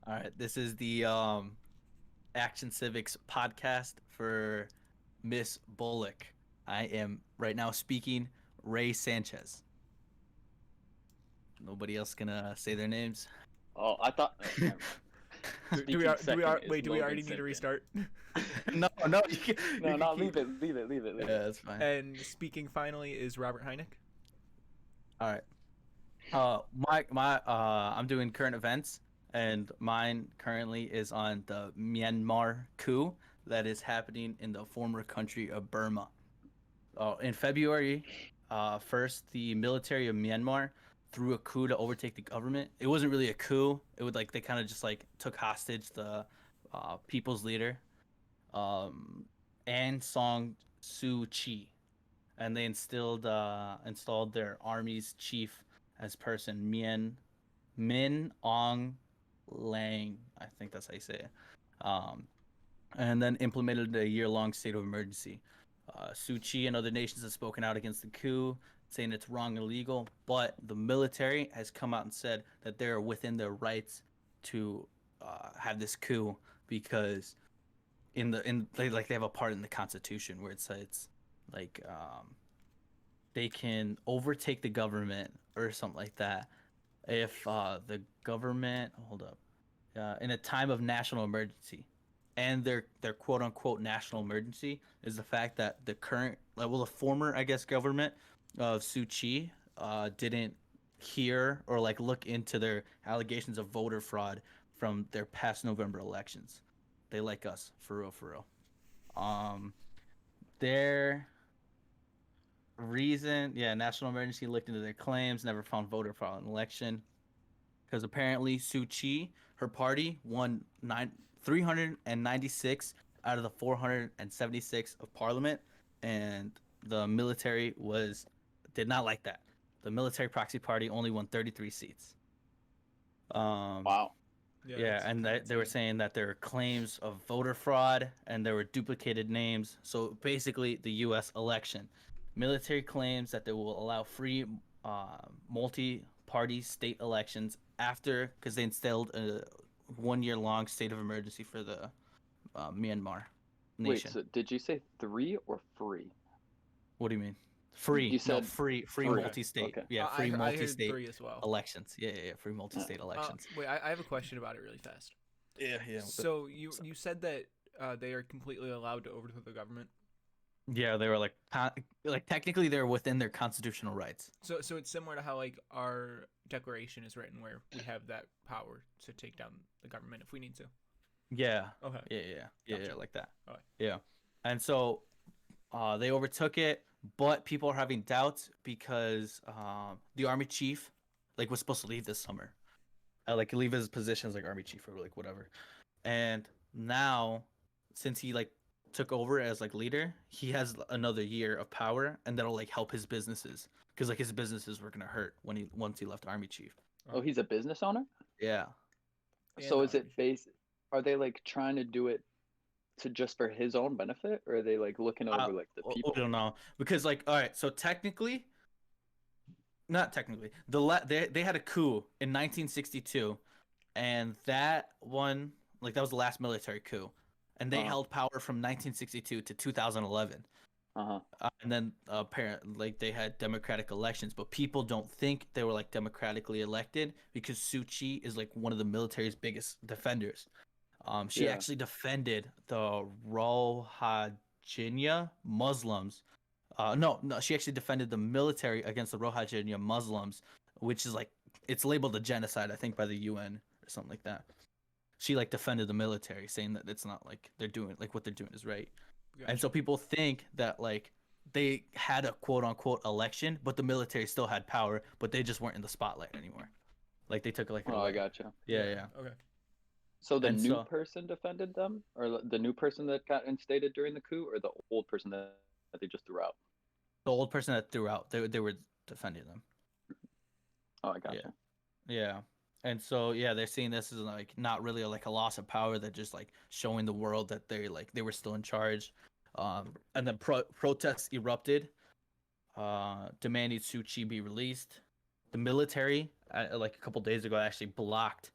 All right, this is the Action Civics podcast for Miss Bullock. I am right now speaking Ray Sanchez. Nobody else gonna say their names. Oh, I thought. Oh, never mind. Speaking second is Do we Logan already need to Simpkin. restart? No, no, you No, can no, keep. leave it. Yeah, that's fine. And speaking finally is Robert Hynek. All right. I'm doing current events, and mine currently is on the Myanmar coup that is happening in the former country of Burma. In February 1st, the military of Myanmar threw a coup to overtake the government. It wasn't really a coup. It would they kind of just took hostage the people's leader, um, Aung San Suu Kyi, and they installed their army's chief as person Min Aung Lang. I think that's how you say it. Um, and then implemented a year-long state of emergency. Suu Kyi and other nations have spoken out against the coup, saying it's wrong and illegal. But the military has come out and said that they're within their rights to have this coup because they have a part in the Constitution where it says like they can overtake the government or something like that if the government in a time of national emergency, and their quote unquote national emergency is the fact that the former I guess government of Suu Kyi didn't hear or look into their allegations of voter fraud from their past November elections. They like us for real, for real. Um, their reason, yeah, national emergency looked into their claims, never found voter fraud in an election because apparently Suu Kyi, her party, won 396 out of the 476 of parliament, and the military did not like that. The military proxy party only won 33 seats. Wow. Yeah, and they were saying that there were claims of voter fraud and there were duplicated names. So basically, the U.S. election, military claims that they will allow free multi-party state elections after, because they instilled a 1 year long state of emergency for the Myanmar Wait, nation. so did you say 3 or free? What do you mean? You said Free free. multi-state. Okay. Yeah, free I heard multi-state three as well. elections. Yeah, free multi-state elections. Wait, I have a question about it really fast. Yeah. So you said that they are completely allowed to overthrow the government. Yeah, they were like technically they're within their constitutional rights. So it's similar to how like our declaration is written, where we have that power to take down the government if we need to. Yeah. Okay. Yeah, Gotcha. like that. Okay. Yeah. And so they overtook it, but people are having doubts because the army chief was supposed to leave this summer. Leave his position as army chief or whatever. And now since he took over as leader, he has another year of power, and that'll help his businesses because his businesses were gonna hurt once he left army chief. Oh, he's a business owner? Yeah. So is it based? Are they trying to do it to just for his own benefit, or are they looking over the people? I don't know because all right, so technically, not technically, they had a coup in 1962, and that one that was the last military coup, and they held power from 1962 to 2011. And then apparently they had democratic elections, but people don't think they were democratically elected because Suu Kyi is one of the military's biggest defenders. She actually defended the Rohingya Muslims. No, she actually defended the military against the Rohingya Muslims, which is it's labeled a genocide, I think, by the UN or something like that. She defended the military, saying that it's not they're doing what they're doing is right. Gotcha. And so people think that they had a quote unquote election, but the military still had power, but they just weren't in the spotlight anymore. They took it I gotcha. Yeah. Okay. So the new person defended them, or the new person that got instated during the coup, or the old person that they just threw out? The old person that threw out, they were defending them. Oh, I gotcha. Yeah. And so they're seeing this as not really a loss of power. They're just showing the world that they were still in charge. And then protests erupted, demanding Suu Kyi be released. The military, a couple days ago, actually blocked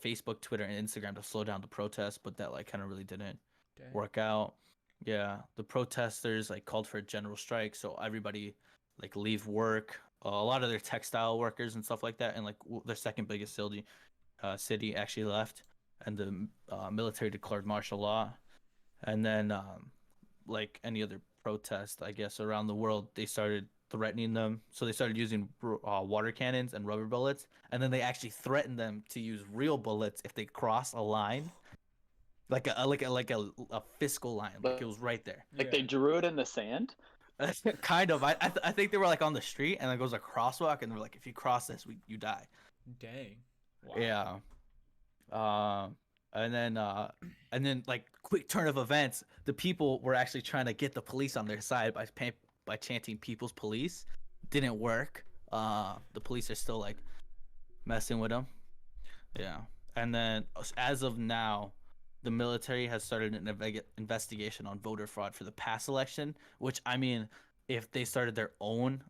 Facebook, Twitter, and Instagram to slow down the protests, but that like kind of really didn't Dang. work out. Yeah, the protesters like called for a general strike, so everybody like leave work. A lot of their textile workers and stuff like that, and like their second biggest city actually left, and the military declared martial law. And then like any other protest, I guess around the world, they started threatening them. So they started using water cannons and rubber bullets, and then they actually threatened them to use real bullets if they cross a line, like a fiscal line, like it was right there. Like they drew it in the sand. Kind of. I think they were like on the street, and it goes a crosswalk, and they're like, if you cross this, you die. Dang. Wow. Yeah. And then like quick turn of events, the people were actually trying to get the police on their side by chanting "People's Police." Didn't work. The police are still like messing with them. Yeah. And then as of now, the military has started an investigation on voter fraud for the past election, which I mean, if they started their own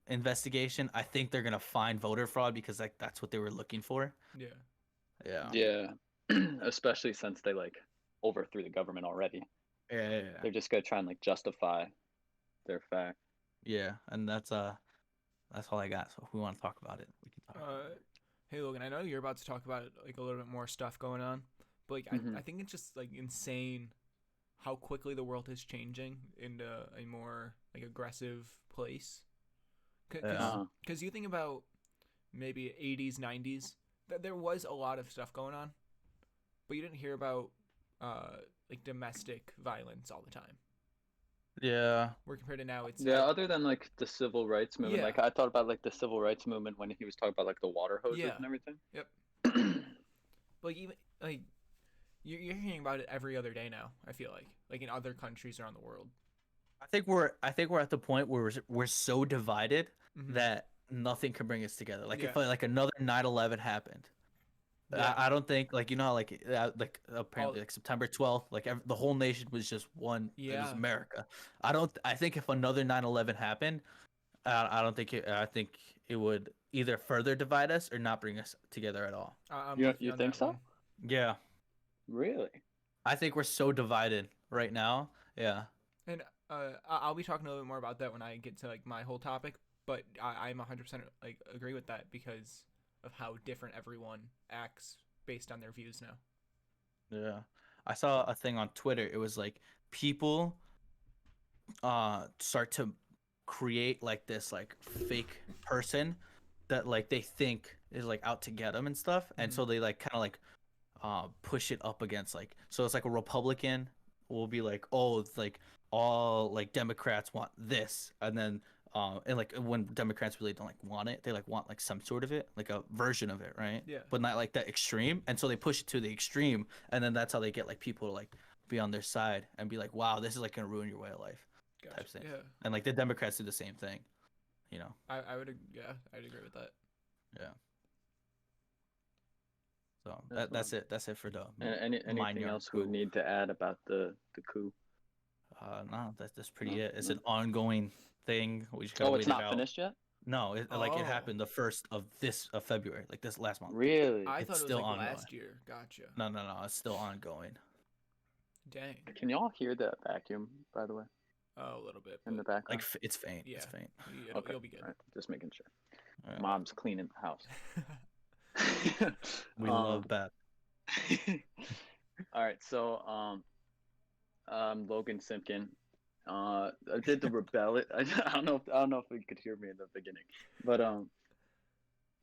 investigation, I think they're gonna find voter fraud because like that's what they were looking for. Yeah. Yeah. Yeah. Especially since they like overthrew the government already. Yeah. They're just gonna try and like justify their fact. Yeah, and that's all I got. So if we want to talk about it, we can talk. About it. Hey Logan, I know you're about to talk about like a little bit more stuff going on, but like I think it's just like insane how quickly the world is changing into a more like aggressive place. Because you think about maybe 80s, 90s, that there was a lot of stuff going on, but you didn't hear about like domestic violence all the time. Yeah. Where compared to now, it's other than like the civil rights movement. Yeah. Like I thought about like the civil rights movement when he was talking about like the water hoses and everything. Yep. Like even like you're hearing about it every other day now. I feel like in other countries around the world. I think we're at the point where we're so divided that nothing can bring us together. Like if like another 9/11 happened, I don't think like how like apparently like September 12th, like the whole nation was just one. It was America. I think if another 9/11 happened, I don't think I think it would either further divide us or not bring us together at all. You think so? Yeah. Really? I think we're so divided right now. Yeah. And I'll be talking a little bit more about that when I get to like my whole topic. But I'm 100% like agree with that because of how different everyone acts based on their views now. Yeah. I saw a thing on Twitter. It was like people start to create like this like fake person that like they think is like out to get them and stuff. And so they like kind of like push it up against like, so it's like a Republican will be like, oh, it's like all like Democrats want this, and then and like when Democrats really don't like want it, they like want like some sort of it, like a version of it, right? Yeah. But not like that extreme, and so they push it to the extreme, and then that's how they get like people to like be on their side and be like, wow, this is like gonna ruin your way of life, type thing. Yeah. And like the Democrats do the same thing, you know. I would I'd agree with that. Yeah. So that's it. That's it for the. Anything else we need to add about the coup? No, that's pretty it. It's an ongoing thing. We just it's not finished yet? No, it happened the 1st of February, like this last month. Really? I thought it was still like ongoing. last year. Gotcha. No, it's still ongoing. Dang. Can y'all hear that vacuum, by the way? Oh, a little bit. In the background? Like it's faint. Yeah. It's faint. You'll be good. Right, just making sure. Right. Mom's cleaning the house. We love that. All right, so Logan Simpkin. I did the rebellion. I don't know if you could hear me in the beginning, but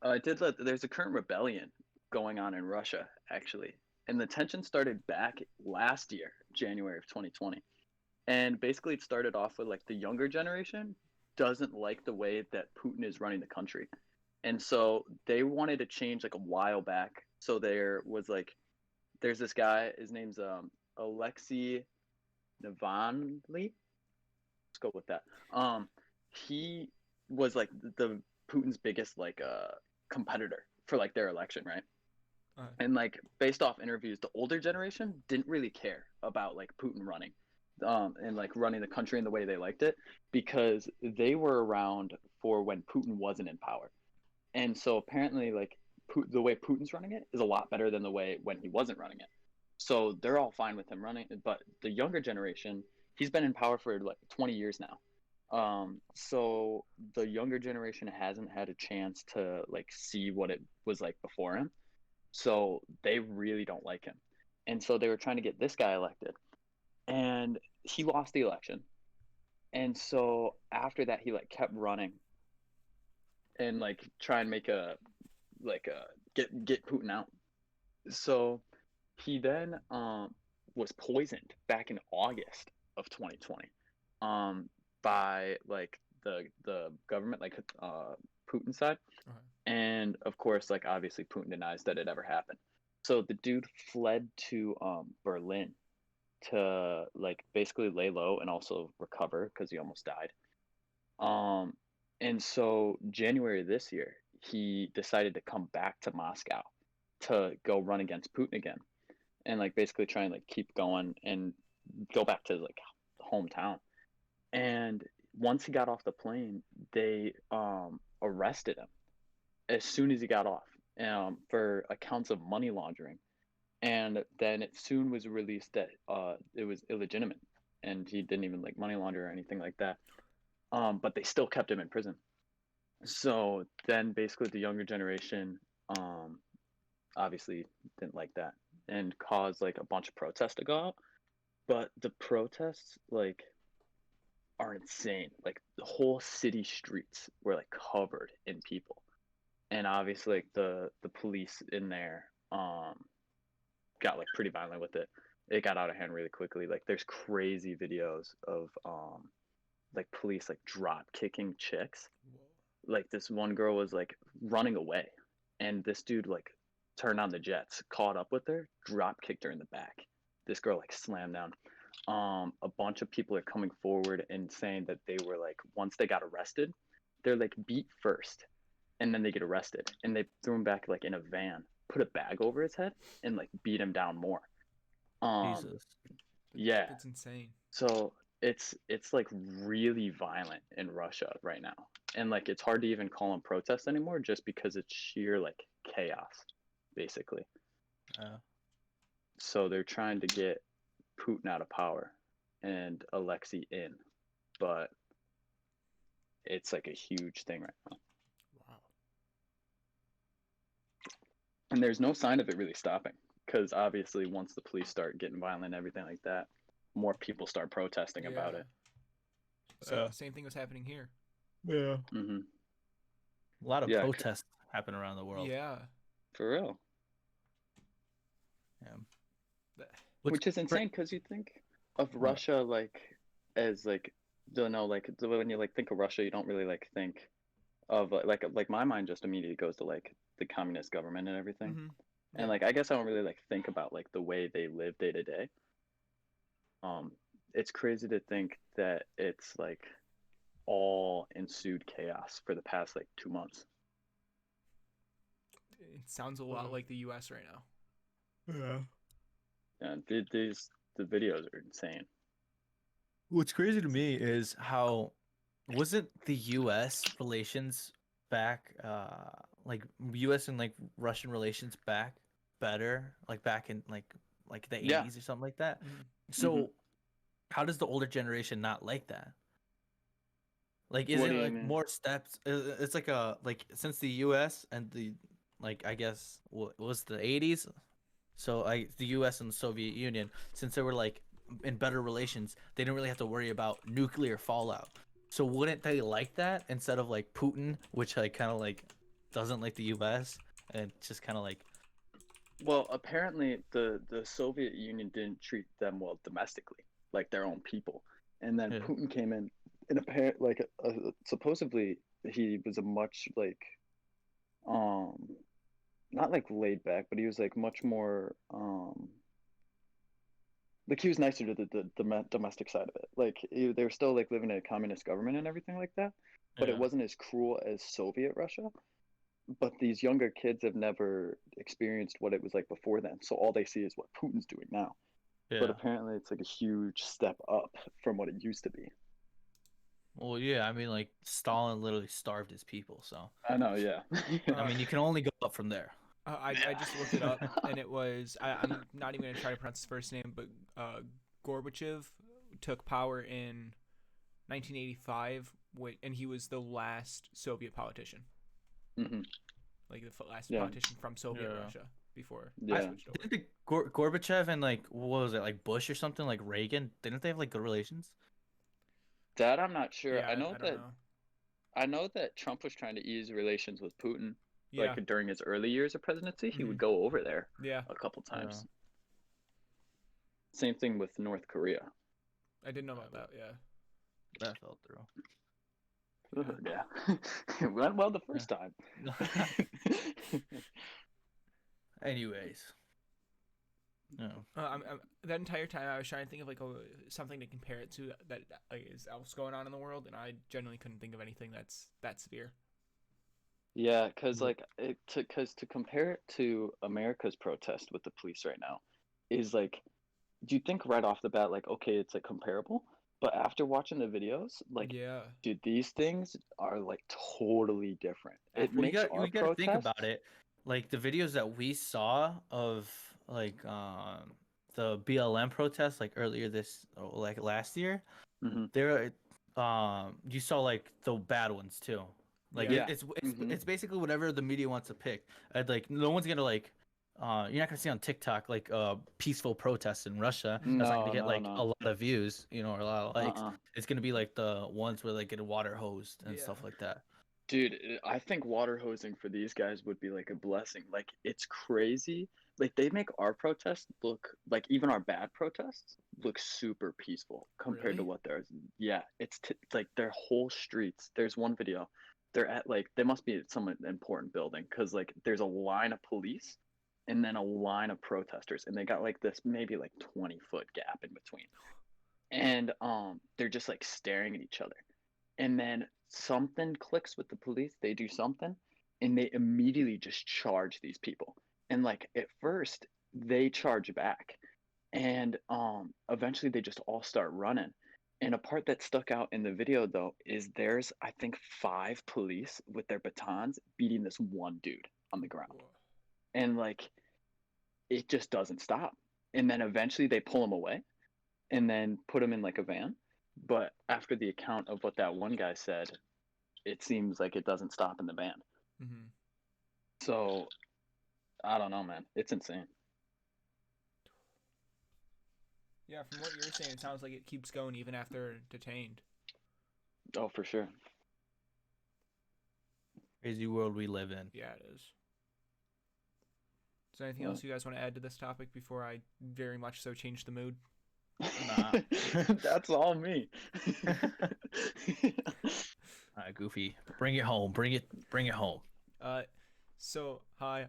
I did. There's a current rebellion going on in Russia actually, and the tension started back last year, January of 2020, and basically it started off with like the younger generation doesn't like the way that Putin is running the country, and so they wanted to change like a while back. So there's this guy. His name's Alexei Navalny. Let's go with that. He was like the Putin's biggest like competitor for like their election, right? And like based off interviews, the older generation didn't really care about like Putin running, and like running the country in the way they liked it because they were around for when Putin wasn't in power, and so apparently like the way Putin's running it is a lot better than the way when he wasn't running it. So they're all fine with him running, but the younger generation, he's been in power for like 20 years now. So the younger generation hasn't had a chance to like see what it was like before him. So they really don't like him. And so they were trying to get this guy elected. And he lost the election. And so after that he like kept running and like try and make a get Putin out. So he then was poisoned back in August of 2020 by like the government, like Putin's side. And of course, like obviously Putin denies that it ever happened. So the dude fled to Berlin to like basically lay low and also recover because he almost died. And so January this year, he decided to come back to Moscow to go run against Putin again, and like basically try and like keep going and go back to like hometown. And once he got off the plane, they arrested him as soon as he got off for accounts of money laundering. And then it soon was released that it was illegitimate and he didn't even like money launder or anything like that. But they still kept him in prison. So then basically the younger generation obviously didn't like that and caused like a bunch of protests to go out. But the protests like are insane. Like the whole city streets were like covered in people. And obviously like the police in there got like pretty violent with it. It got out of hand really quickly. Like there's crazy videos of like police like drop kicking chicks. Like this one girl was like running away and this dude like turned on the jets, caught up with her, drop kicked her in the back. This girl like slammed down. A bunch of people are coming forward and saying that they were like, once they got arrested, they're like beat first and then they get arrested and they threw him back like in a van, put a bag over his head and like beat him down more. Jesus. Yeah. That's insane. So it's like really violent in Russia right now. And like it's hard to even call them protests anymore just because it's sheer like chaos, basically. So they're trying to get Putin out of power and Alexei in, but it's like a huge thing right now. Wow. And there's no sign of it really stopping because obviously once the police start getting violent and everything like that, more people start protesting about it. So same thing was happening here. Yeah. Mm-hmm. A lot of protests happen around the world. Yeah. For real. Yeah. Which is insane because you think of Russia like as like, don't know, like when you like think of Russia, you don't really like think of like my mind just immediately goes to like the communist government and everything. Mm-hmm. And like I guess I don't really like think about like the way they live day to day. It's crazy to think that it's like all ensued chaos for the past like 2 months. It sounds a lot like the U.S. right now. Yeah. And the videos are insane. What's crazy to me is how wasn't the U.S. relations back, like U.S. and like Russian relations back better, like back in like the 80s or something like that. Mm-hmm. So how does the older generation not like that? Like, is it like more steps? It's like since the U.S. and the like, I guess what was the 80s. So the U.S. and the Soviet Union, since they were like in better relations, they didn't really have to worry about nuclear fallout. So wouldn't they like that instead of like Putin, which like kind of like doesn't like the U.S. and just kind of like. Well, apparently the Soviet Union didn't treat them well domestically, like their own people, and then Putin came in, and apparently like supposedly he was a much like not like laid back, but he was like much more like he was nicer to the domestic side of it. Like they were still like living in a communist government and everything like that, but it wasn't as cruel as Soviet Russia. But these younger kids have never experienced what it was like before then, so all they see is what Putin's doing now. But apparently it's like a huge step up from what it used to be. Well, yeah, I mean, like Stalin literally starved his people, so. I know, yeah. I mean, you can only go up from there. I just looked it up, and it was I'm not even gonna try to pronounce his first name, but Gorbachev took power in 1985, and he was the last Soviet politician, Hmm. like the last Yeah. politician from Soviet Yeah. Russia before he Yeah. switched over. Didn't the Gorbachev and like what was it like Bush or something like Reagan? Didn't they have like good relations? That I'm not sure. Yeah, I know I don't that know. I know that Trump was trying to ease relations with Putin. Yeah, Like during his early years of presidency, he Mhm. would go over there yeah, a couple Yeah. times. Same thing with North Korea. I didn't know about that. Yeah, That fell through. Yeah. It went well the first time. Anyways, no. that entire time I was trying to think of like something to compare it to that like, is else going on in the world, and I generally couldn't think of anything that's that severe. Yeah, because like to compare it to America's protest with the police right now is like, do you think right off the bat like, okay, it's like comparable, but after watching the videos, like, Yeah, dude, these things are like totally different. It Well, makes our you got to think about protests. it. Like the videos that we saw of like the BLM protests like earlier like last year, Hmm. there you saw like the bad ones too. Like Yeah. Yeah. it's Hmm. it's basically whatever the media wants to pick. And like no one's gonna like you're not gonna see on TikTok like peaceful protests in Russia. That's not gonna No, get no, like a no. lot of views, or a lot of likes. Uh-uh. It's gonna be like the ones where they get water hosed and Yeah. stuff like that. Dude, I think water hosing for these guys would be like a blessing. Like it's crazy. Like they make our protests look like even our bad protests look super peaceful compared to Really? what theirs. Yeah, like their whole streets. There's one video. They're at like they must be at some important building because like there's a line of police and then a line of protesters and they got like this maybe like 20-foot gap in between. And they're just like staring at each other and then something clicks with the police, they do something and they immediately just charge these people, and like at first they charge back and eventually they just all start running. And a part that stuck out in the video though is there's I think 5 police with their batons beating this one dude on the ground, Whoa. and like it just doesn't stop, and then eventually they pull him away and then put him in like a van. But after the account of what that one guy said, it seems like it doesn't stop in the van. Mm-hmm. So I don't know, man. It's insane. Yeah, from what you're saying, it sounds like it keeps going even after detained. Oh, for sure. Crazy world we live in. Yeah, it is. Is there anything else you guys want to add to this topic before I very much so change the mood? Nah. That's all me. Goofy, bring it home. Bring it home. So hi,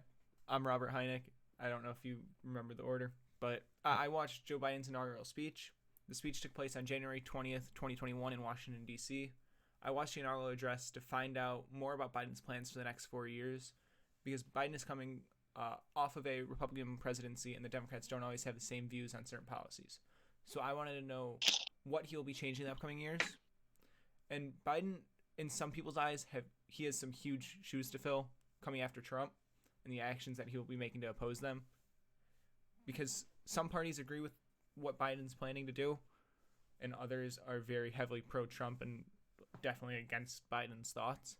I'm Robert Hynek. I don't know if you remember the order, but I watched Joe Biden's inaugural speech. The speech took place on January 20th, 2021 in Washington, D.C. I watched the inaugural address to find out more about Biden's plans for the next 4 years, because Biden is coming off of a Republican presidency, and the Democrats don't always have the same views on certain policies. So I wanted to know what he will be changing in the upcoming years. And Biden, in some people's eyes, he has some huge shoes to fill coming after Trump and the actions that he will be making to oppose them. Because some parties agree with what Biden's planning to do, and others are very heavily pro-Trump and definitely against Biden's thoughts.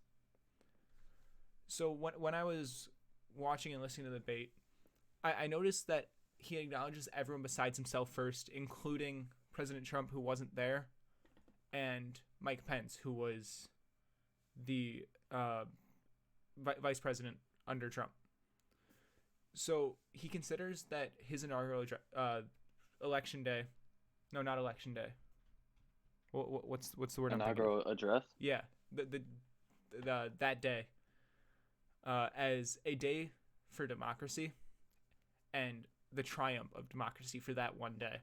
So when I was watching and listening to the debate, I noticed that he acknowledges everyone besides himself first, including President Trump, who wasn't there, and Mike Pence, who was the vice president under Trump. So he considers that his inaugural election day, no, not election day. What's the word I'm thinking of? Inaugural address? Yeah, the that day, as a day for democracy and the triumph of democracy for that one day,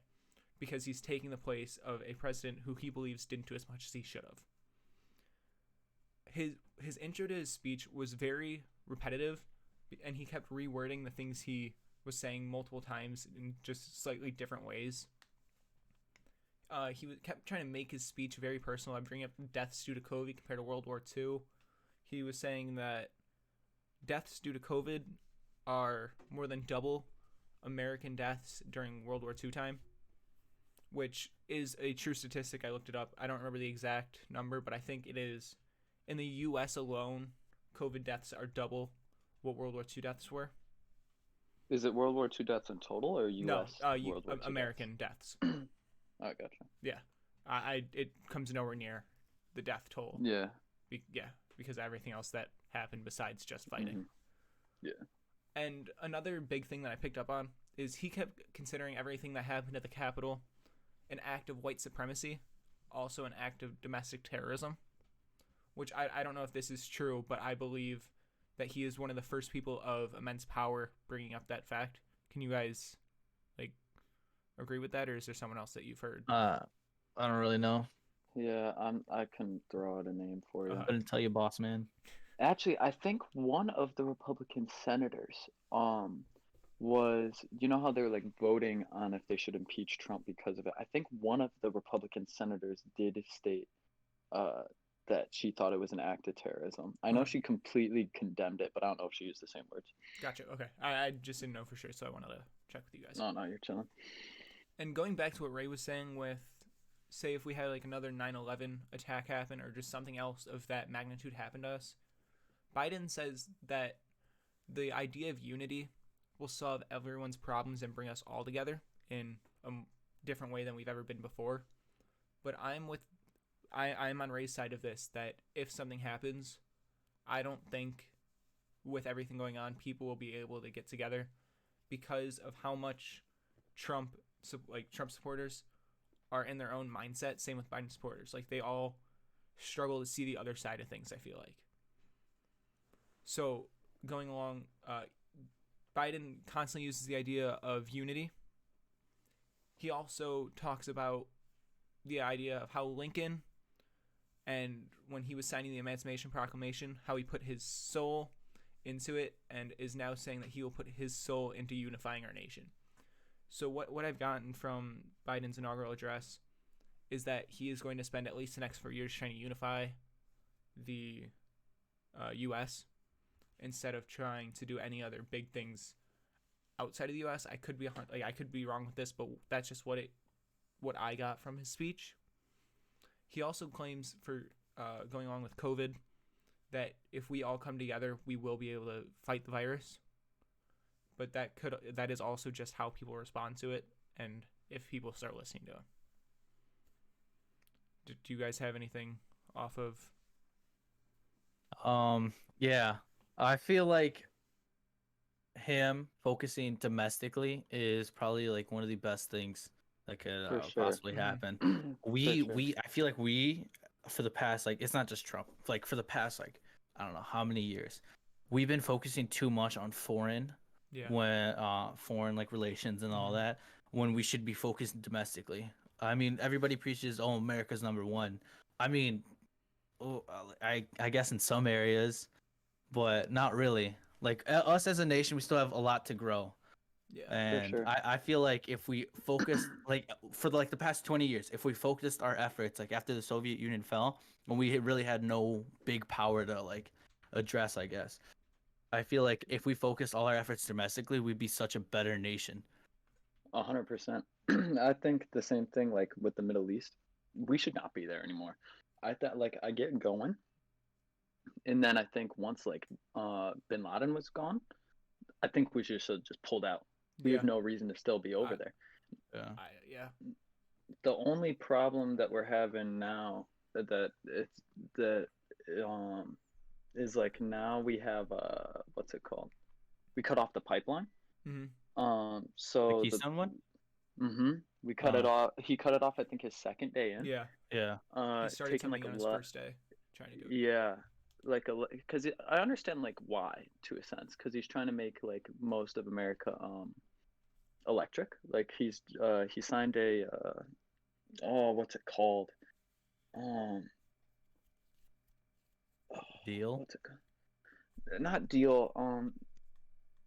because he's taking the place of a president who he believes didn't do as much as he should have. His intro to his speech was very repetitive, and he kept rewording the things he was saying multiple times in just slightly different ways. He kept trying to make his speech very personal by bringing up deaths due to COVID compared to World War II. He was saying that deaths due to COVID are more than double American deaths during World War II time, which is a true statistic. I looked it up. I don't remember the exact number, but I think it is. In the U.S. alone, COVID deaths are double what World War II deaths were. Is it World War II deaths in total or U.S. World War II American deaths? Oh, gotcha. Yeah, it comes nowhere near the death toll. Yeah. Because everything else that happened besides just fighting. Mm-hmm. Yeah. And another big thing that I picked up on is he kept considering everything that happened at the Capitol an act of white supremacy, also an act of domestic terrorism, which I don't know if this is true, but I believe that he is one of the first people of immense power bringing up that fact. Can you guys agree with that, or is there someone else that you've heard? I don't really know. Yeah, I can throw out a name for you. I couldn't tell you, boss man. Actually, I think one of the Republican senators was, you know how they're like voting on if they should impeach Trump because of it. I think one of the Republican senators did state that she thought it was an act of terrorism. I know she completely condemned it, but I don't know if she used the same words. Gotcha. Okay. I just didn't know for sure, so I wanted to check with you guys. No, you're chilling. And going back to what Ray was saying with, say, if we had like another 9/11 attack happen or just something else of that magnitude happen to us, Biden says that the idea of unity will solve everyone's problems and bring us all together in a different way than we've ever been before. But I'm on Ray's side of this, that if something happens, I don't think with everything going on, people will be able to get together because of how much Trump supporters are in their own mindset. Same with Biden supporters. Like, they all struggle to see the other side of things, I feel like. So going along, Biden constantly uses the idea of unity. He also talks about the idea of how Lincoln, and when he was signing the Emancipation Proclamation, how he put his soul into it, and is now saying that he will put his soul into unifying our nation. So what I've gotten from Biden's inaugural address is that he is going to spend at least the next 4 years trying to unify the U.S. instead of trying to do any other big things outside of the U.S. I could be wrong with this, but that's just what I got from his speech. He also claims, for going along with COVID, that if we all come together, we will be able to fight the virus. But that is also just how people respond to it, and if people start listening to him. Do you guys have anything off of? Yeah, I feel like him focusing domestically is probably like one of the best things that could possibly happen. I feel like for the past, like, it's not just Trump, like for the past, like, I don't know how many years, we've been focusing too much on foreign like relations and all that, when we should be focused domestically. I mean, everybody preaches, oh, America's number one. I mean, I guess in some areas, but not really. Like, us as a nation, we still have a lot to grow. Yeah, and for sure. I feel like if we focus, like, for like the past 20 years, if we focused our efforts, like after the Soviet Union fell, when we really had no big power to like address, I guess, I feel like if we focused all our efforts domestically, we'd be such a better nation. 100%. I think the same thing, like with the Middle East. We should not be there anymore. I thought, like, I get going, and then I think once like Bin Laden was gone, I think we should have just pulled out. We have no reason to still be over there. Yeah. The only problem that we're having now is like, now we have what's it called? We cut off the pipeline. So the Keystone one. We cut it off. He cut it off, I think, his second day in. Yeah. He started taking something like on his first day, trying to do it. Yeah, like because I understand like why, to a sense, because he's trying to make like most of America electric. Like he signed a what's it called? Deal? What's it called? Not deal.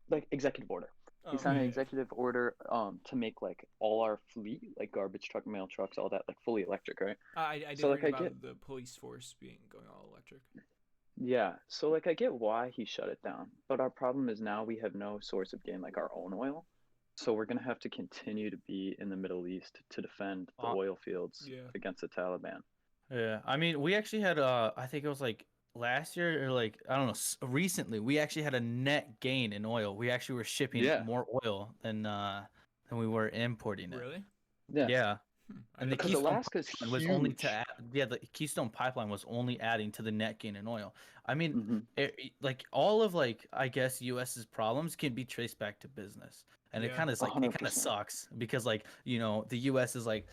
Like executive order. He signed an executive order to make like all our fleet, like garbage truck, mail trucks, all that, like fully electric, right? I did read about the police force going all electric. Yeah, so like I get why he shut it down, but our problem is now we have no source of getting like our own oil. So we're gonna have to continue to be in the Middle East to defend the Uh, oil fields Yeah. against the Taliban. yeah, I mean, we actually had I think it was like last year or like I don't know, recently we actually had a net gain in oil. We actually were shipping Yeah, more oil than we were importing it. Really? yeah, Yeah. I And the didn't because know that. Keystone Alaska's Pipeline was only to huge. add, yeah, the Keystone Pipeline was only adding to the net gain in oil. I mean, Hmm. like all of like I guess US's problems can be traced back to business. And it Yeah. kind of is A like it hundred kind of percent. sucks because like, the US is like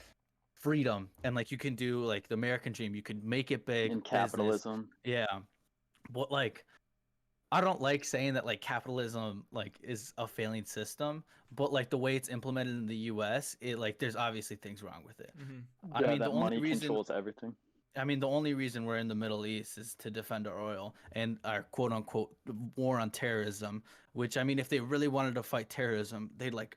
freedom and like you can do like the American dream, you can make it big, In business. capitalism. Yeah. But like I don't like saying that like capitalism like is a failing system, but like the way it's implemented in the US, it like there's obviously things wrong with it. Mm-hmm. I Yeah, mean, that money controls everything. the only reason we're in the Middle East is to defend our oil and our quote unquote war on terrorism, which I mean, if they really wanted to fight terrorism, they'd like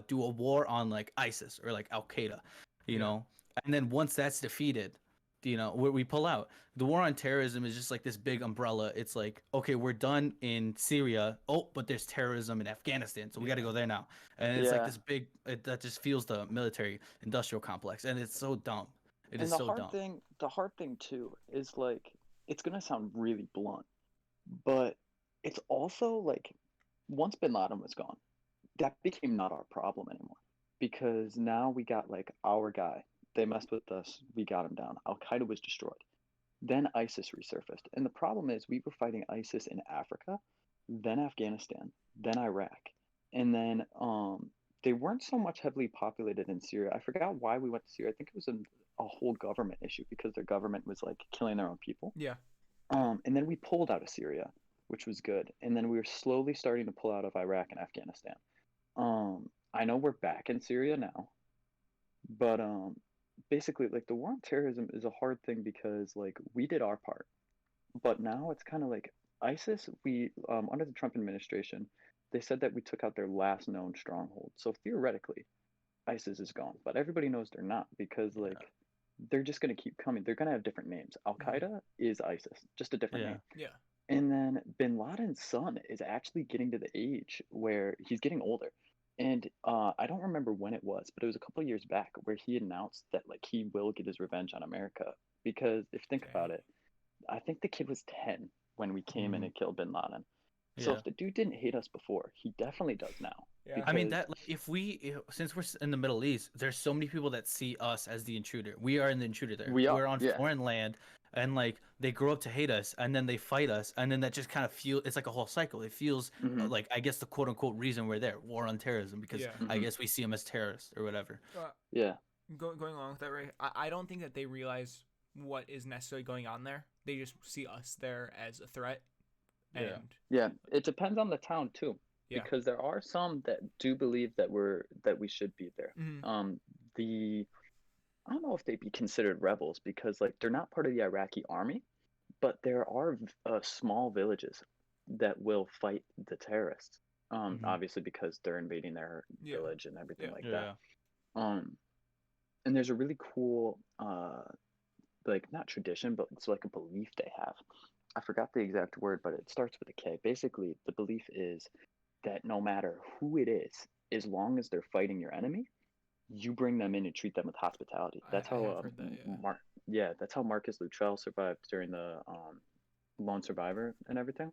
do a war on like ISIS or like Al Qaeda, you Yeah. know? And then once that's defeated, where we pull out. The war on terrorism is just like this big umbrella. It's like, okay, we're done in Syria. Oh, but there's terrorism in Afghanistan, so we got to Yeah. go there now. And it's like Yeah, this big that just feels the military industrial complex, and it's so dumb. It and is so dumb. the hard thing too is like it's gonna sound really blunt, but it's also like once Bin Laden was gone, that became not our problem anymore because now we got like our guy. They messed with us. We got him down. Al Qaeda was destroyed. Then ISIS resurfaced. And the problem is we were fighting ISIS in Africa, then Afghanistan, then Iraq. And then they weren't so much heavily populated in Syria. I forgot why we went to Syria. I think it was a whole government issue because their government was like killing their own people. Yeah. And then we pulled out of Syria, which was good. And then we were slowly starting to pull out of Iraq and Afghanistan. I know we're back in Syria now, but basically, like the war on terrorism is a hard thing because like we did our part, but now it's kind of like ISIS. We under the Trump administration, they said that we took out their last known stronghold. So theoretically, ISIS is gone, but everybody knows they're not because Yeah. like they're just gonna keep coming. They're gonna have different names. Al Mm-hmm. Qaeda is ISIS, just a different Yeah. name. Yeah. And then Bin Laden's son is actually getting to the age where he's getting older. And I don't remember when it was, but it was a couple of years back where he announced that like he will get his revenge on America. Because if you think about Dang. it, I think the kid was 10 when we came in Mhm. and killed Bin Laden. So Yeah. if the dude didn't hate us before, he definitely does now. Yeah. I mean Because that like, since we're in the Middle East, there's so many people that see us as the intruder. We are in the intruder there. we are, We're on yeah. foreign land, and like they grow up to hate us, and then they fight us, and then that just kind of feel it's like a whole cycle. It feels Hmm. like I guess the quote unquote reason we're there, war on terrorism, because Yeah. I Hmm. guess we see them as terrorists or whatever. Uh, Yeah. going along with that, right? I don't think that they realize what is necessarily going on there. They just see us there as a threat. And Yeah. Yeah. It depends on the town too. yeah. Because there are some that do believe that we should be there. Mm-hmm. The I don't know if they'd be considered rebels because like they're not part of the Iraqi army, but there are small villages that will fight the terrorists. Mhm. Obviously because they're invading their Yeah. village and everything Yeah. like that. Yeah. Um, and there's a really cool like not tradition, but it's like a belief they have. I forgot the exact word, but it starts with a K. Basically, the belief is that no matter who it is, as long as they're fighting your enemy, you bring them in and treat them with hospitality. That's I how have heard that. Yeah. That's how Marcus Luttrell survived during the Lone Survivor and everything.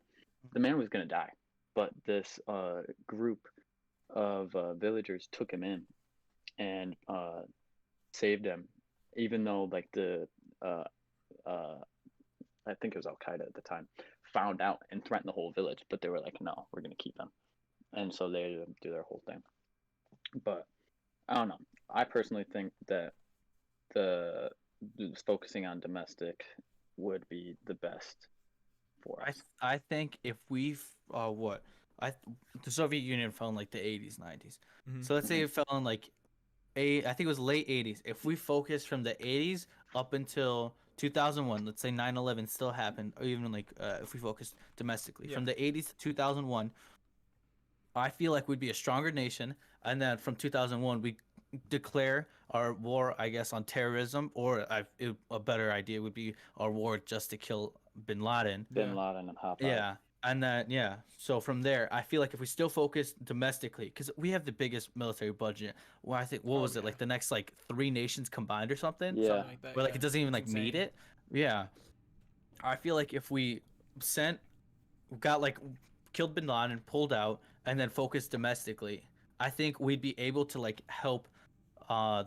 The man was gonna die, but this group of villagers took him in and saved him, even though like the uh, uh, I think it was Al Qaeda at the time found out and threatened the whole village, but they were like, no, we're gonna keep him, and so they do their whole thing. But I don't know. I personally think that the focusing on domestic would be the best for us. I think if we've what I the Soviet Union fell in like the 80s 90s. Mm-hmm. So let's say Hmm. it fell in like I think it was late 80s. If we focus from the 80s up until 2001, let's say 9/11 still happened, or even like if we focus domestically Yeah. from the 80s to 2001, I feel like we'd be a stronger nation. And then from 2001, we declare our war, I guess, on terrorism, or a better idea would be our war just to kill Bin Laden. Bin Yeah. Laden and hop out. Yeah. And then, yeah. So from there, I feel like if we still focus domestically, because we have the biggest military budget. Well, I think, what Oh, was it, yeah. like the next like 3 nations combined or something? Yeah. Something like that. Where like Yeah. it doesn't even It's like meet insane. it. Yeah. I feel like if we sent, got like killed Bin Laden, pulled out, and then focused domestically, I think we'd be able to like help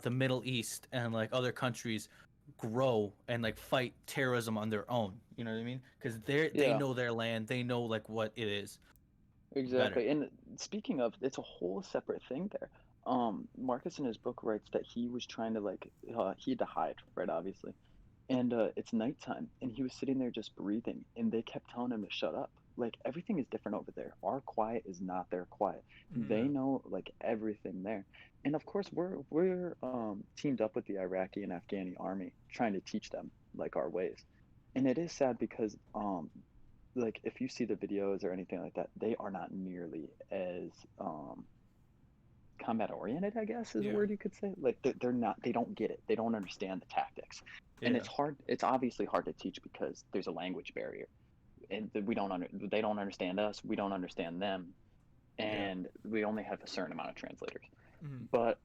the Middle East and like other countries grow and like fight terrorism on their own. You know what I mean? Because they Yeah. know their land, they know like what it is better. Exactly. And speaking of, it's a whole separate thing there. Marcus in his book writes that he was trying to like he had to hide, right, obviously. And it's nighttime and he was sitting there just breathing and they kept telling him to shut up. Like everything is different over there. Our quiet is not their quiet. They Mhm. know like everything there. And of course we're teamed up with the Iraqi and Afghani army trying to teach them like our ways. And it is sad because like if you see the videos or anything like that, they are not nearly as combat oriented, I guess is a Yeah. word you could say. Like they're not, they don't get it, they don't understand the tactics, and Yeah. it's obviously hard to teach because there's a language barrier, and they don't understand us, we don't understand them, and we only have a certain amount of translators. Mhm. But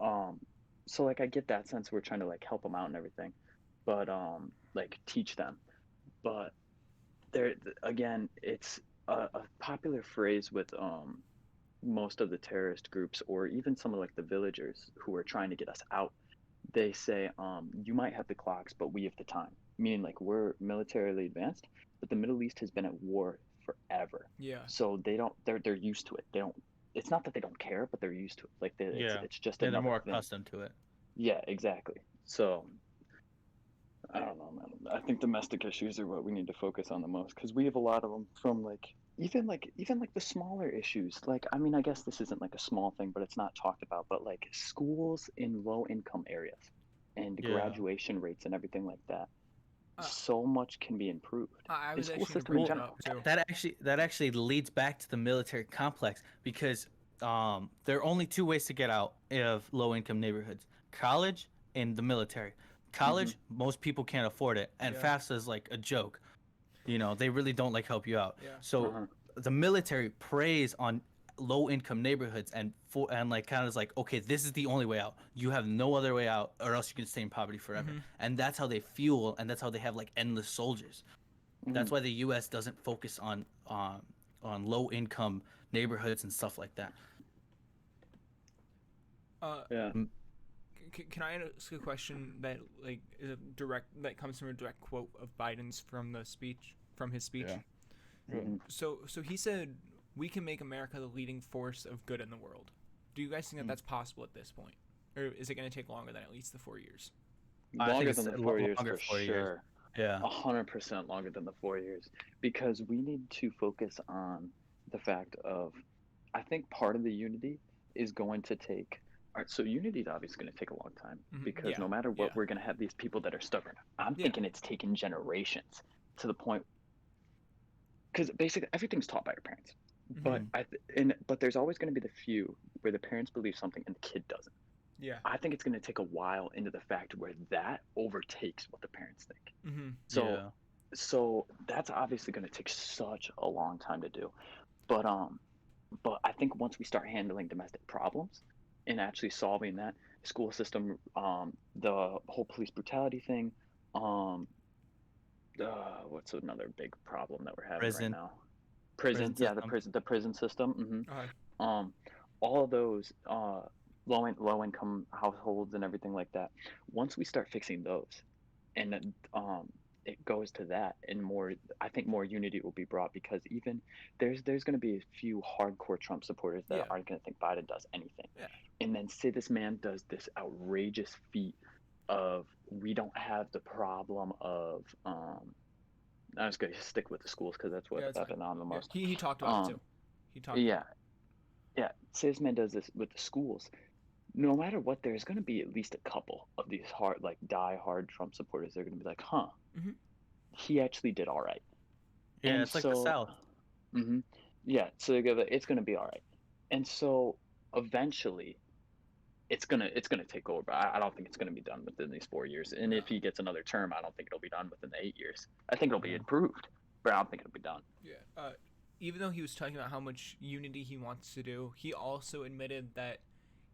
so like I get that sense we're trying to like help them out and everything, but like teach them, but there again it's a popular phrase with most of the terrorist groups or even some of like the villagers who are trying to get us out. They say you might have the clocks but we have the time, meaning like we're militarily advanced but the Middle East has been at war forever, Yeah. so they're used to it. They don't, it's not that they don't care but they're used to it, like Yeah. it's just Yeah, they're another more thing. accustomed to it. Yeah, exactly. So I don't know, man. I think domestic issues are what we need to focus on the most because we have a lot of them from like the smaller issues. Like I mean, I guess this isn't like a small thing, but it's not talked about. But like schools in low income areas and Yeah. graduation rates and everything like that. Uh, So much can be improved. I The was school actually gonna system in bring Well, that general. up too. that actually leads back to the military complex because there are only two ways to get out of low income neighborhoods: college and the military. Hmm. College, most people can't afford it, and Yeah. FAFSA is like a joke. You know, they really don't like help you out. Yeah. So Uh-huh. the military preys on low income neighborhoods and like kind of is like, okay, this is the only way out. You have no other way out, or else you can stay in poverty forever. Mhm. And that's how they fuel, and that's how they have like endless soldiers. Hmm. That's why the U.S. doesn't focus on low income neighborhoods and stuff like that. Uh, Yeah. Mm, can I ask a question that like is a direct that comes from a direct quote of Biden's from his speech? Yeah. Hmm. So he said we can make America the leading force of good in the world. Do you guys think that Mm. that's possible at this point, or is it going to take longer than at least the 4 years? I think Longer it's than the 4 years longer for 4 years. sure. Yeah. 100% longer than the 4 years because we need to focus on the fact of, I think part of the unity is going to take, all right, so unity is obviously going to take a long time because Yeah. no matter what, Yeah. we're going to have these people that are stubborn. I'm Yeah. thinking it's taken generations to the point, because basically everything's taught by your parents. But Mhm. but there's always going to be the few where the parents believe something and the kid doesn't. Yeah. I think it's going to take a while into the fact where that overtakes what the parents think. Mhm. So Yeah. so that's obviously going to take such a long time to do. But I think once we start handling domestic problems and actually solving that school system, the whole police brutality thing, um, what's another big problem that we're having right Prison. now? Prison Yeah, system. the prison system. Okay. Um, all of those low income households and everything like that. Once we start fixing those, and then, it goes to that, and more, I think more unity will be brought because even there's going to be a few hardcore Trump supporters that Yeah. aren't going to think Biden does anything, Yeah. and then say this man does this outrageous feat of we don't have the problem of I'm just going to stick with the schools because that's what Yeah, that's I've fine. been on the Yeah. most. He talked about it Um, too. He talked about yeah, yeah. Say this man does this with the schools. No matter what, there's going to be at least a couple of these hard, like die-hard Trump supporters. They're going to be like, huh, it. Mhm. he actually did all right. Yeah, And it's like the so, South. yeah, so they go, it's going to be all right. And so eventually, it's gonna take over. But I don't think it's gonna be done within these 4 years. And if he gets another term, I don't think it'll be done within the 8 years. I think it'll be improved, but I don't think it'll be done. Yeah. Even though he was talking about how much unity he wants to do, he also admitted that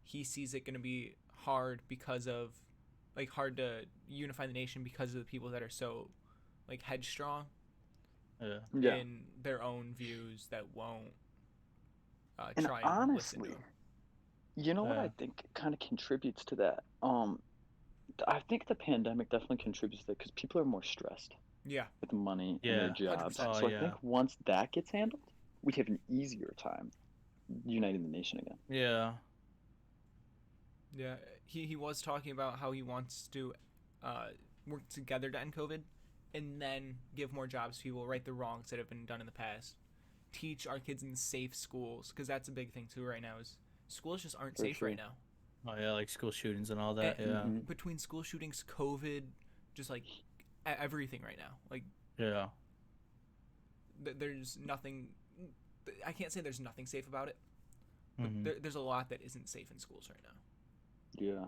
he sees it going to be hard because of, like, hard to unify the nation because of the people that are so, like, headstrong in their own views that won't try and honestly, listen to him. You know what I think kind of contributes to that? I think the pandemic definitely contributes to that because people are more stressed. Yeah. With money and their jobs. 100%. So I think once that gets handled, we have an easier time uniting the nation again. Yeah. Yeah. He was talking about how he wants to work together to end COVID and then give more jobs to people, right the wrongs that have been done in the past. Teach our kids in safe schools, because that's a big thing too right now, is schools just aren't safe right now. Oh yeah, like school shootings and all that. Between school shootings, COVID, just like everything right now. Like, there's nothing. I can't say there's nothing safe about it, but there's a lot that isn't safe in schools right now. Yeah.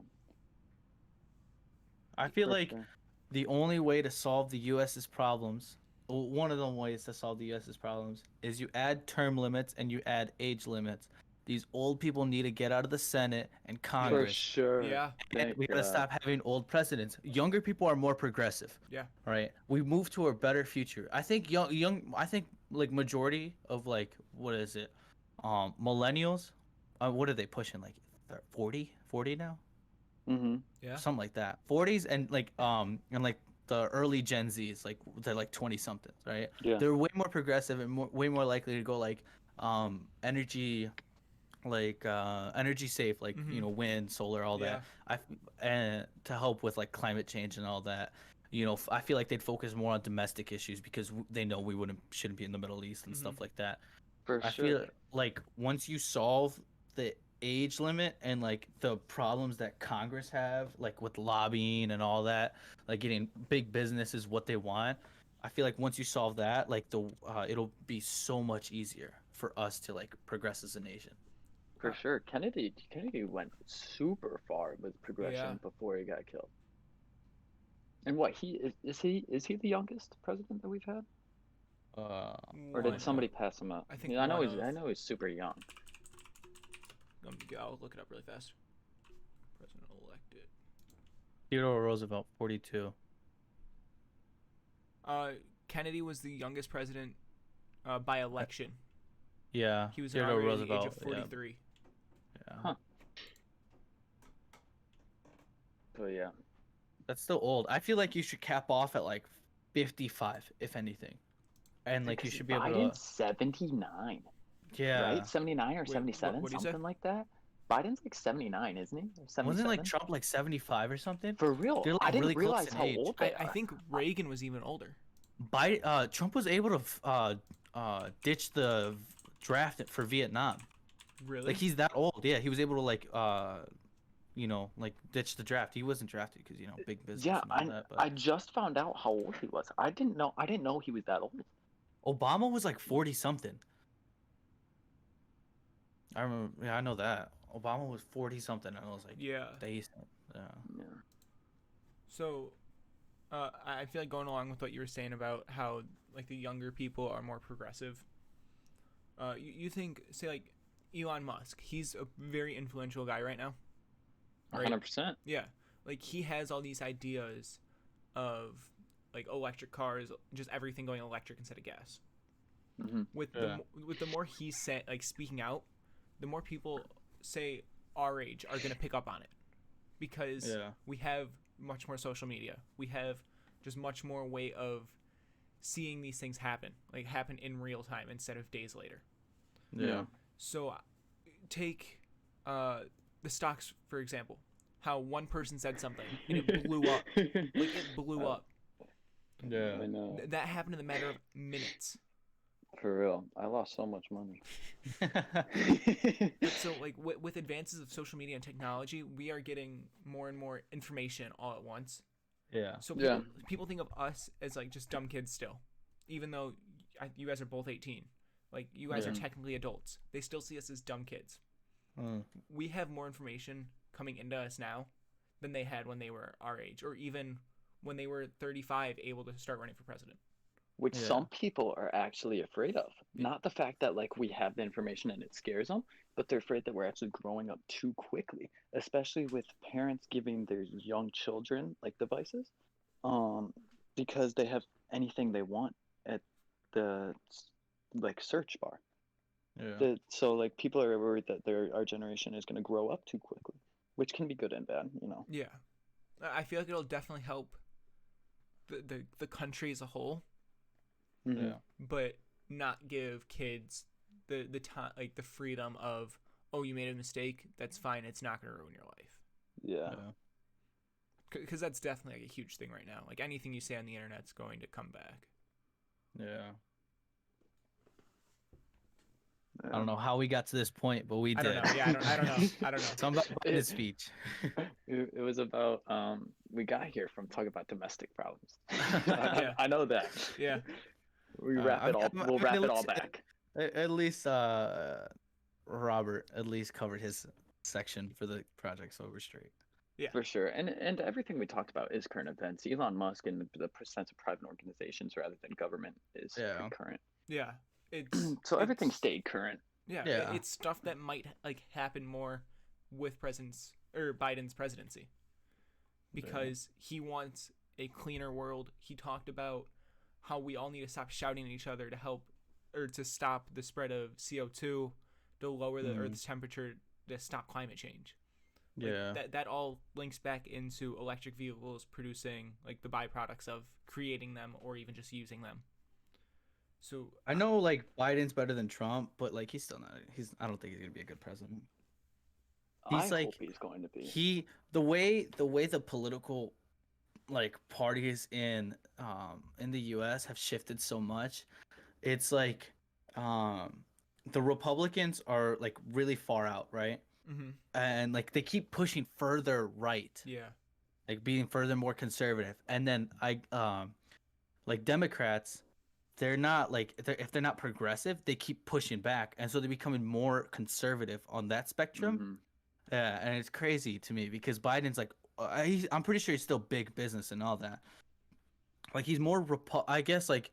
I feel like the only way to solve the U.S.'s problems, one of the ways to solve the U.S.'s problems, is you add term limits and you add age limits. These old people need to get out of the Senate and Congress. For sure. Yeah. And we gotta stop having old presidents. Younger people are more progressive. Yeah. Right. We move to a better future. I think I think like majority of like what is it, millennials. What are they pushing, like 40 now? Yeah. Something like that. 40s and like the early Gen Zs, like they're like 20 somethings, right? Yeah. They're way more progressive and way more likely to go like energy safe, like wind, solar, all that. And to help with like climate change and all that. I feel like they'd focus more on domestic issues because they know we shouldn't be in the Middle East and stuff like that. I feel like once you solve the age limit and like the problems that Congress have, like with lobbying and all that, like getting big businesses what they want, I feel like once you solve that, like it'll be so much easier for us to like progress as a nation. For sure. Kennedy went super far with progression before he got killed. And what is he the youngest president that we've had? Or did somebody pass him up? I know he's super young. I'll look it up really fast. President elected. Theodore Roosevelt, 42. Kennedy was the youngest president by election. Yeah. He was Theodore at the age Roosevelt, of 43. Yeah. Huh. So yeah. That's still old. I feel like you should cap off at like 55, if anything. And like you should be able to. Biden's 79. Yeah. Right? 79 or 77, what something like that. Biden's like 79, isn't he? Or 77? Wasn't like Trump like 75 or something? For real? They're, like, I didn't really realize close in how age. old they I think Reagan was even older. Trump was able to ditch the draft for Vietnam. Really? Like he's that old. Yeah, he was able to like like ditch the draft. He wasn't drafted because big business. Yeah, and all that, but I just found out how old he was. I didn't know he was that old. Obama was like 40 something. I remember. Yeah, I know that. Obama was 40 something, and I was like, decent. Yeah. So, I feel like going along with what you were saying about how like the younger people are more progressive. You think, say, like Elon Musk, he's a very influential guy right now. Right? 100%. Yeah, like he has all these ideas of like electric cars, just everything going electric instead of gas. With the more he's speaking out, the more people say our age are gonna pick up on it, because we have much more social media. We have just much more way of seeing these things happen in real time instead of days later. Yeah. So take the stocks, for example. How one person said something and it blew up. Like it blew up. Yeah, I know. That happened in the matter of minutes. For real, I lost so much money. So, like with advances of social media and technology, we are getting more and more information all at once. Yeah. So people think of us as like just dumb kids still, even though you guys are both 18. Like you guys are technically adults. They still see us as dumb kids. We have more information coming into us now than they had when they were our age, or even when they were 35, able to start running for president. Which Yeah. some people are actually afraid of. Yeah. Not the fact that like we have the information and it scares them, but they're afraid that we're actually growing up too quickly, especially with parents giving their young children like devices, because they have anything they want at the like search bar. Yeah. So like people are worried that our generation is going to grow up too quickly, which can be good and bad, you know. Yeah, I feel like it'll definitely help the country as a whole, Mhm. Yeah. but not give kids the time, like the freedom of, oh, you made a mistake, that's fine, it's not going to ruin your life. Yeah. Yeah. Because that's definitely like a huge thing right now. Like anything you say on the internet's going to come back. Yeah. Yeah. I don't know how we got to this point, but we I did. don't know. Yeah, I don't know. I don't know. Something about Biden's speech. It was about we got here from talking about domestic problems. Yeah. I know that. Yeah. We wrap it all. We'll wrap it all back. At least Robert at least covered his section for the project, so we're straight. Yeah. For sure. And everything we talked about is current events. Elon Musk and the sense of private organizations rather than government is Yeah. pretty current. Yeah. It's So everything it's- stayed current. Yeah, Yeah. it's stuff that might like happen more with Biden's presidency, because he wants a cleaner world. He talked about how we all need to stop shouting at each other to help, or to stop the spread of CO2, to lower the Earth's temperature, to stop climate change. Like, Yeah. that all links back into electric vehicles producing like the byproducts of creating them or even just using them. So I know like Biden's better than Trump, but like he's still not. I don't think he's gonna be a good president. He's I like hope he's going to be. the way the political like parties in the US have shifted so much. It's like the Republicans are like really far out, right? mhm. And like they keep pushing further right, Yeah. like being further more conservative. And then like Democrats, they're not like if they're not progressive, they keep pushing back, and so they're becoming more conservative on that spectrum. Mhm. Yeah, and it's crazy to me because Biden's like, I'm pretty sure he's still big business and all that. Like he's more I guess like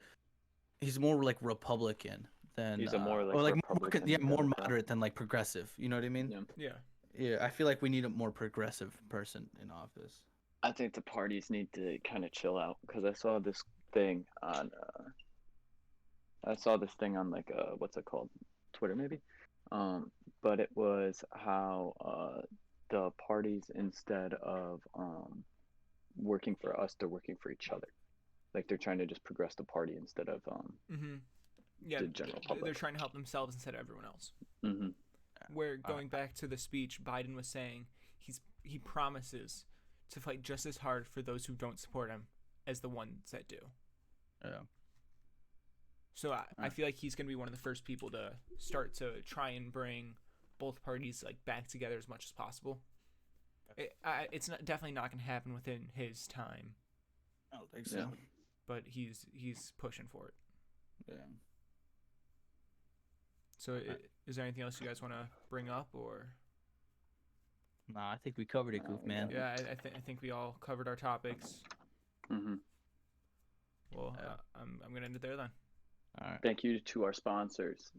he's more like Republican than He's a more like or like Republican more Democrat. moderate than like progressive. You know what I mean? Yeah. Yeah. Yeah, I feel like we need a more progressive person in office. I think the parties need to kind of chill out because I saw this thing on like what's it called, Twitter maybe, but it was how the parties, instead of working for us, they're working for each other. Like they're trying to just progress the party instead of Mhm. Yeah. the general They're public. trying to help themselves instead of everyone else. Hmm. Where, going back to the speech, Biden was saying he promises to fight just as hard for those who don't support him as the ones that do. Yeah. So I feel like he's going to be one of the first people to start to try and bring both parties like back together as much as possible. It's definitely not going to happen within his time, I don't think so. Yeah. but he's pushing for it. Yeah. So is there anything else you guys want to bring up, or? Nah, I think we covered it, Goof man. Yeah, I think we all covered our topics. Hmm. Well, Yeah. I'm gonna end it there then. All right. Thank you to our sponsors.